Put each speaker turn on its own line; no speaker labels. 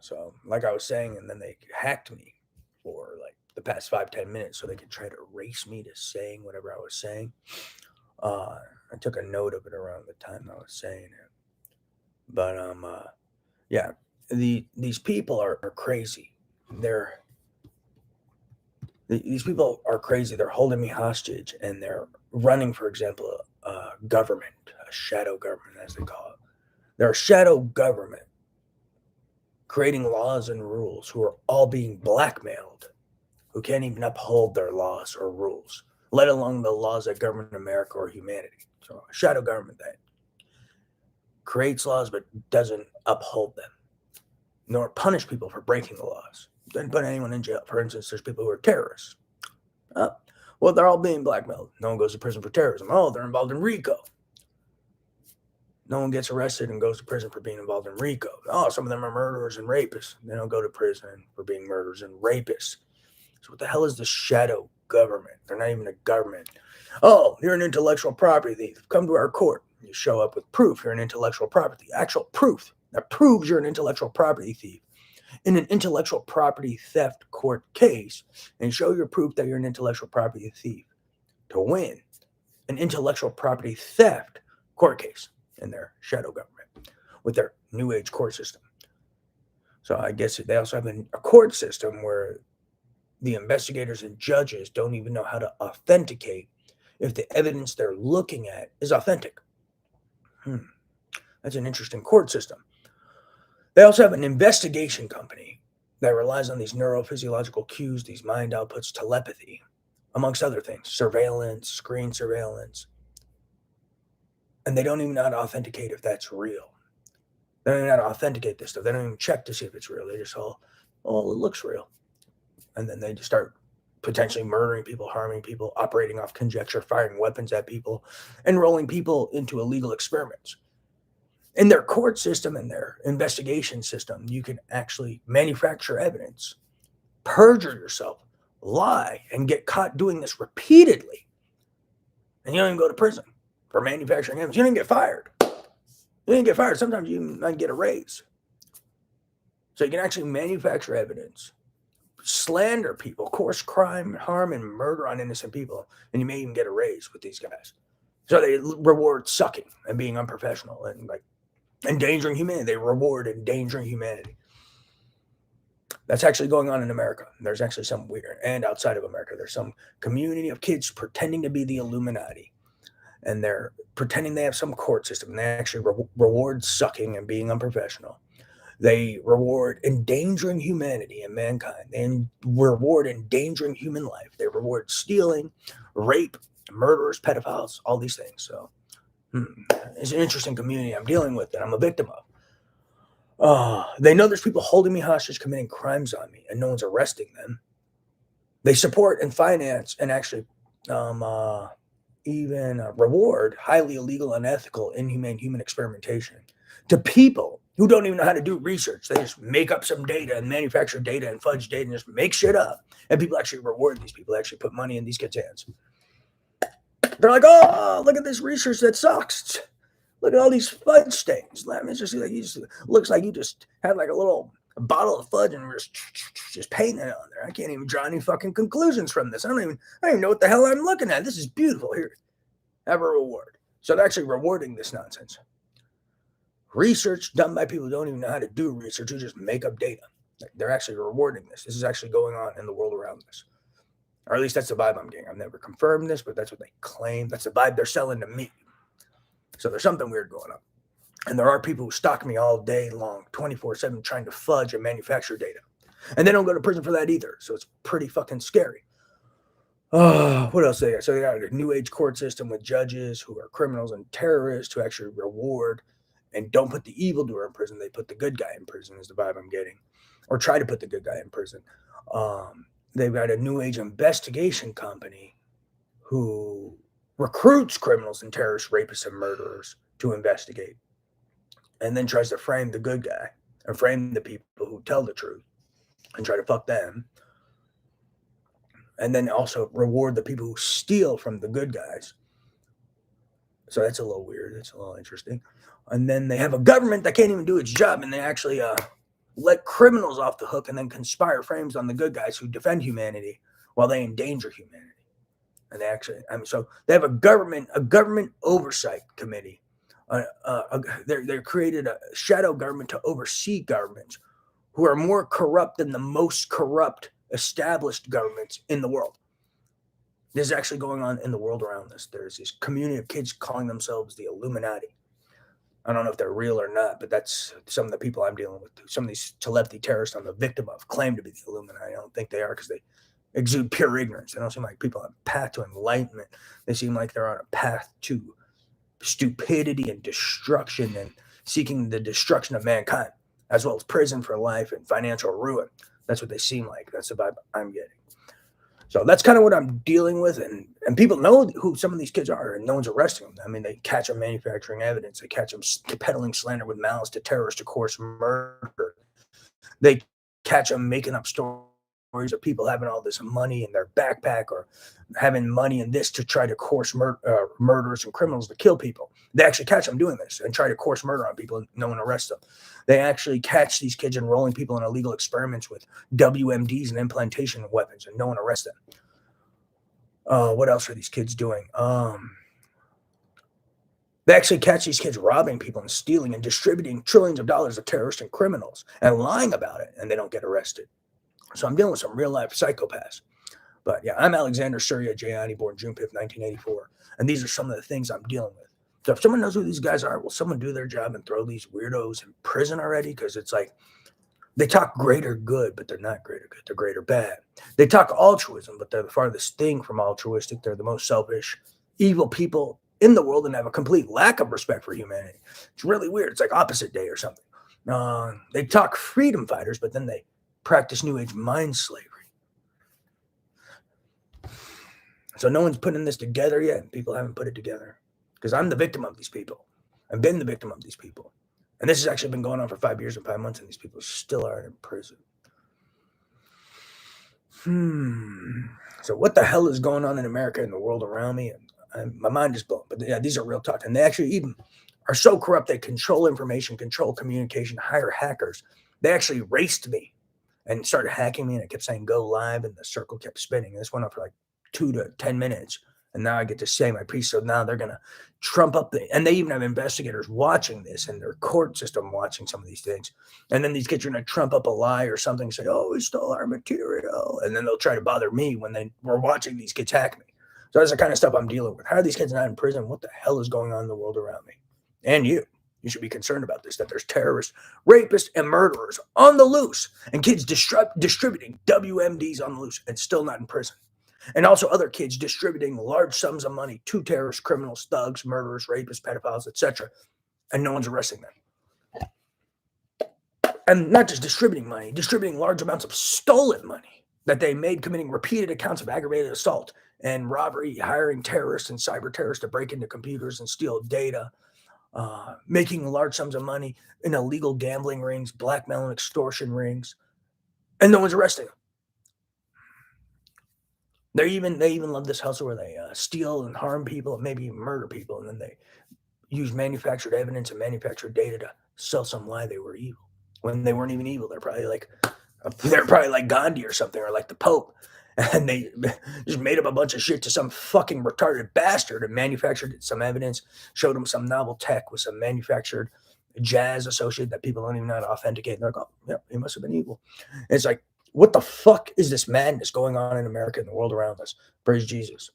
So, like I was saying, and then they hacked me for like the past 5-10 minutes so they could try to erase me to saying whatever I was saying. I took a note of it around the time I was saying it. But yeah, these people are crazy. They're these people are crazy. They're holding me hostage, and they're running, for example, a government, a shadow government, as they call it. They're a shadow government creating laws and rules who are all being blackmailed, who can't even uphold their laws or rules, let alone the laws that govern America or humanity. So, a shadow government that creates laws but doesn't uphold them, nor punish people for breaking the laws. Doesn't put anyone in jail. For instance, there's people who are terrorists. Uh, well, they're all being blackmailed. No one goes to prison for terrorism. Oh, they're involved in RICO. No one gets arrested and goes to prison for being involved in RICO. Oh, some of them are murderers and rapists. They don't go to prison for being murderers and rapists. So what the hell is the shadow government? They're not even a government. Oh, you're an intellectual property thief. Come to our court. You show up with proof you're an intellectual property, actual proof that proves you're an intellectual property thief in an intellectual property theft court case, and show your proof that you're an intellectual property thief to win an intellectual property theft court case in their shadow government with their new age court system. So I guess they also have a court system where the investigators and judges don't even know how to authenticate if the evidence they're looking at is authentic. That's an interesting court system. They also have an investigation company that relies on these neurophysiological cues, these mind outputs, telepathy, amongst other things, surveillance, screen surveillance. And they don't even know how to authenticate if that's real. They don't even know how to authenticate this stuff. They don't even check to see if it's real. They just all, oh, it looks real. And then they just start potentially murdering people, harming people, operating off conjecture, firing weapons at people, enrolling people into illegal experiments. In their court system and their investigation system, you can actually manufacture evidence, perjure yourself, lie, and get caught doing this repeatedly. And you don't even go to prison for manufacturing evidence. You don't get fired. You didn't get fired. Sometimes you might get a raise. So you can actually manufacture evidence, slander people, course crime, harm, and murder on innocent people, and you may even get a raise with these guys. So they reward sucking and being unprofessional and like endangering humanity. They reward endangering humanity. That's actually going on in America. There's actually some weird, and outside of America, there's some community of kids pretending to be the Illuminati, and they're pretending they have some court system. They actually reward sucking and being unprofessional. They reward endangering humanity and mankind. They reward endangering human life. They reward stealing, rape, murderers, pedophiles, all these things. So it's an interesting community I'm dealing with that I'm a victim of. They know there's people holding me hostage, committing crimes on me, and no one's arresting them. They support and finance and actually even reward highly illegal, unethical, inhumane human experimentation to people who don't even know how to do research. They just make up some data and manufacture data and fudge data and just make shit up. And people actually reward these people, actually put money in these kids' hands. They're like, oh, look at this research that sucks. Look at all these fudge stains. It's just like looks like you just had like a little bottle of fudge and just painting it on there. I can't even draw any fucking conclusions from this. I don't even know what the hell I'm looking at. This is beautiful. Here, have a reward. So they're actually rewarding this nonsense. Research done by people who don't even know how to do research, who just make up data. They're actually rewarding this. This is actually going on in the world around us. Or at least that's the vibe I'm getting. I've never confirmed this, but that's what they claim. That's the vibe they're selling to me. So there's something weird going on. And there are people who stalk me all day long, 24/7, trying to fudge and manufacture data. And they don't go to prison for that either. So it's pretty fucking scary. What else they got? So they got a new age court system with judges who are criminals and terrorists who actually reward and don't put the evildoer in prison. They put the good guy in prison is the vibe I'm getting. Or try to put the good guy in prison. They've got a new age investigation company who recruits criminals and terrorists, rapists, and murderers to investigate, and then tries to frame the good guy and frame the people who tell the truth and try to fuck them, and then also reward the people who steal from the good guys. So that's a little weird. That's a little interesting. And then they have a government that can't even do its job, and they actually let criminals off the hook and then conspire frames on the good guys who defend humanity while they endanger humanity. And they actually, so they have a government oversight committee. They're created a shadow government to oversee governments who are more corrupt than the most corrupt established governments in the world. This is actually going on in the world around us. There's this community of kids calling themselves the Illuminati. I don't know if they're real or not, but that's some of the people I'm dealing with. Some of these telepathy terrorists I'm the victim of claim to be the Illuminati. I don't think they are because they exude pure ignorance. They don't seem like people on a path to enlightenment. They seem like they're on a path to stupidity and destruction and seeking the destruction of mankind, as well as prison for life and financial ruin. That's what they seem like. That's the vibe I'm getting. So that's kind of what I'm dealing with. And people know who some of these kids are, and no one's arresting them. I mean, they catch them manufacturing evidence. They catch them peddling slander with malice to terrorists to coerce murder. They catch them making up stories of people having all this money in their backpack or having money in this to try to coerce murderers and criminals to kill people. They actually catch them doing this and try to coerce murder on people and no one arrests them. They actually catch these kids enrolling people in illegal experiments with WMDs and implantation weapons and no one arrests them. What else are these kids doing? They actually catch these kids robbing people and stealing and distributing trillions of dollars to terrorists and criminals and lying about it, and they don't get arrested. So I'm dealing with some real life psychopaths. But yeah, I'm Alexander Surya Jayani, born June 5th, 1984. And these are some of the things I'm dealing with. So if someone knows who these guys are, will someone do their job and throw these weirdos in prison already? Because it's like they talk greater good, but they're not greater good. They're greater bad. They talk altruism, but they're the farthest thing from altruistic. They're the most selfish, evil people in the world and have a complete lack of respect for humanity. It's really weird. It's like opposite day or something. They talk freedom fighters, but then they practice New Age mind slavery. So no one's putting this together yet. People haven't put it together because I'm the victim of these people. I've been the victim of these people. And this has actually been going on for 5 years and 5 months, and these people still are in prison. So what the hell is going on in America and the world around me? And my mind is blown. But yeah, these are real talk. And they actually even are so corrupt, they control information, control communication, hire hackers. They actually raced me and started hacking me, and it kept saying go live, and the circle kept spinning. And this went on for like 2 to 10 minutes. And now I get to say my piece. So now they're going to trump up and they even have investigators watching this and their court system watching some of these things. And then these kids are going to trump up a lie or something, say, oh, we stole our material. And then they'll try to bother me when they were watching these kids hack me. So that's the kind of stuff I'm dealing with. How are these kids not in prison? What the hell is going on in the world around me? And you should be concerned about this, that there's terrorists, rapists, and murderers on the loose and kids distributing WMDs on the loose and still not in prison. And also other kids distributing large sums of money to terrorists, criminals, thugs, murderers, rapists, pedophiles, etc. And no one's arresting them. And not just distributing money, distributing large amounts of stolen money that they made committing repeated accounts of aggravated assault and robbery, hiring terrorists and cyber terrorists to break into computers and steal data, making large sums of money in illegal gambling rings, blackmail and extortion rings, and no one's arresting them. They even love this hustle where they steal and harm people and maybe even murder people, and then they use manufactured evidence and manufactured data to sell some lie they were evil when they weren't even evil. They're probably like Gandhi or something, or like the Pope, and they just made up a bunch of shit to some fucking retarded bastard and manufactured some evidence, showed them some novel tech with some manufactured jazz associated that people don't even know how to authenticate. And they're like, oh, yeah, he must have been evil. And it's like, what the fuck is this madness going on in America and the world around us? Praise Jesus.